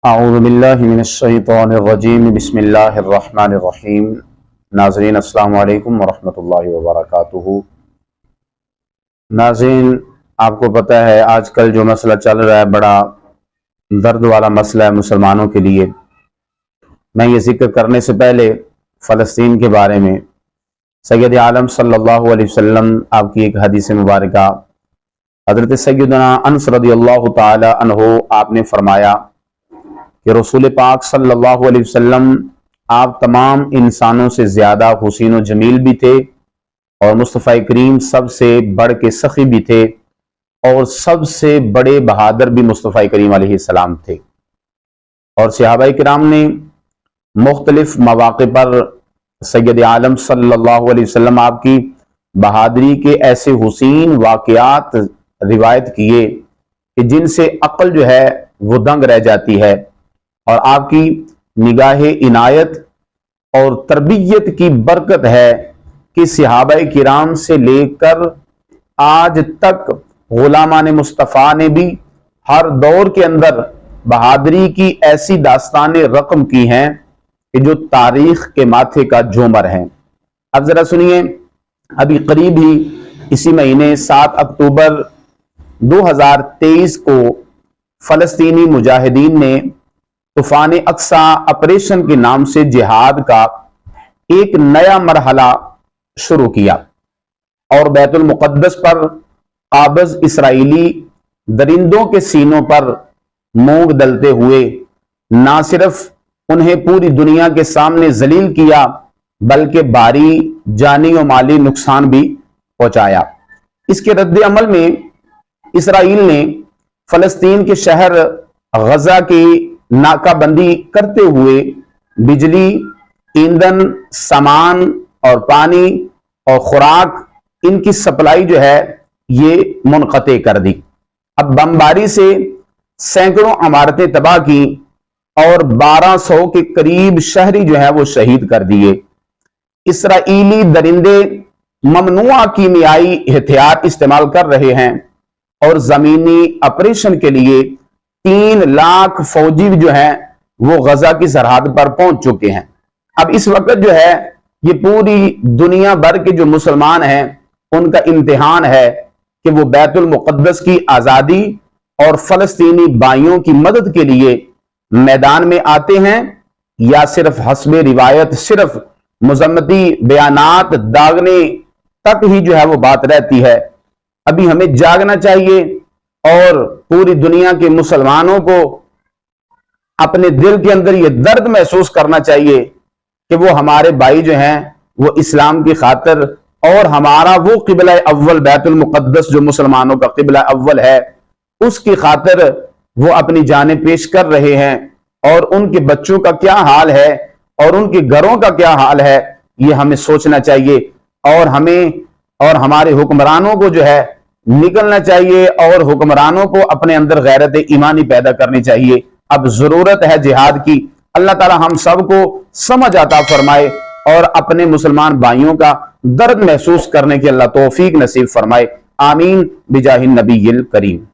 اعوذ باللہ من الشیطان الرجیم بسم اللہ الرحمن الرحیم۔ ناظرین السلام علیکم ورحمۃ اللہ وبرکاتہ۔ ناظرین، آپ کو پتہ ہے آج کل جو مسئلہ چل رہا ہے بڑا درد والا مسئلہ ہے مسلمانوں کے لیے۔ میں یہ ذکر کرنے سے پہلے فلسطین کے بارے میں سید عالم صلی اللہ علیہ وسلم آپ کی ایک حدیث مبارکہ، حضرت سیدنا انس رضی اللہ تعالی عنہ آپ نے فرمایا کہ رسول پاک صلی اللہ علیہ وسلم آپ تمام انسانوں سے زیادہ حسین و جمیل بھی تھے اور مصطفیٰ کریم سب سے بڑھ کے سخی بھی تھے اور سب سے بڑے بہادر بھی مصطفیٰ کریم علیہ السلام تھے۔ اور صحابہ کرام نے مختلف مواقع پر سید عالم صلی اللہ علیہ وسلم آپ کی بہادری کے ایسے حسین واقعات روایت کیے کہ جن سے عقل جو ہے وہ دنگ رہ جاتی ہے، اور آپ کی نگاہ عنایت اور تربیت کی برکت ہے کہ صحابہ کرام سے لے کر آج تک غلامان مصطفیٰ نے بھی ہر دور کے اندر بہادری کی ایسی داستانیں رقم کی ہیں کہ جو تاریخ کے ماتھے کا جومر ہیں۔ اب ذرا سنیے، ابھی قریب ہی اسی مہینے 7 اکتوبر 2023 کو فلسطینی مجاہدین نے طوفان اقصی آپریشن کے نام سے جہاد کا ایک نیا مرحلہ شروع کیا اور بیت المقدس پر قابض اسرائیلی درندوں کے سینوں پر مونگ ڈلتے ہوئے نہ صرف انہیں پوری دنیا کے سامنے ذلیل کیا بلکہ بھاری جانی و مالی نقصان بھی پہنچایا۔ اس کے رد عمل میں اسرائیل نے فلسطین کے شہر غزہ کی ناکہ بندی کرتے ہوئے بجلی، ایندھن، سامان اور پانی اور خوراک ان کی سپلائی جو ہے یہ منقطع کر دی۔ اب بمباری سے سینکڑوں عمارتیں تباہ کی اور 1200 کے قریب شہری جو ہے وہ شہید کر دیے۔ اسرائیلی درندے ممنوعہ کیمیائی ہتھیار استعمال کر رہے ہیں اور زمینی آپریشن کے لیے 3 لاکھ فوجی جو ہیں وہ غزہ کی سرحد پر پہنچ چکے ہیں۔ اب اس وقت جو ہے یہ پوری دنیا بھر کے جو مسلمان ہیں ان کا امتحان ہے کہ وہ بیت المقدس کی آزادی اور فلسطینی بھائیوں کی مدد کے لیے میدان میں آتے ہیں یا صرف حسب روایت صرف مذمتی بیانات داغنے تک ہی جو ہے وہ بات رہتی ہے۔ ابھی ہمیں جاگنا چاہیے اور پوری دنیا کے مسلمانوں کو اپنے دل کے اندر یہ درد محسوس کرنا چاہیے کہ وہ ہمارے بھائی جو ہیں وہ اسلام کی خاطر اور ہمارا وہ قبلہ اول بیت المقدس جو مسلمانوں کا قبلہ اول ہے اس کی خاطر وہ اپنی جانیں پیش کر رہے ہیں، اور ان کے بچوں کا کیا حال ہے اور ان کے گھروں کا کیا حال ہے یہ ہمیں سوچنا چاہیے، اور ہمیں اور ہمارے حکمرانوں کو جو ہے نکلنا چاہیے اور حکمرانوں کو اپنے اندر غیرت ایمانی پیدا کرنی چاہیے۔ اب ضرورت ہے جہاد کی۔ اللہ تعالی ہم سب کو سمجھ عطا فرمائے اور اپنے مسلمان بھائیوں کا درد محسوس کرنے کی اللہ توفیق نصیب فرمائے۔ آمین بجاہ النبی الکریم۔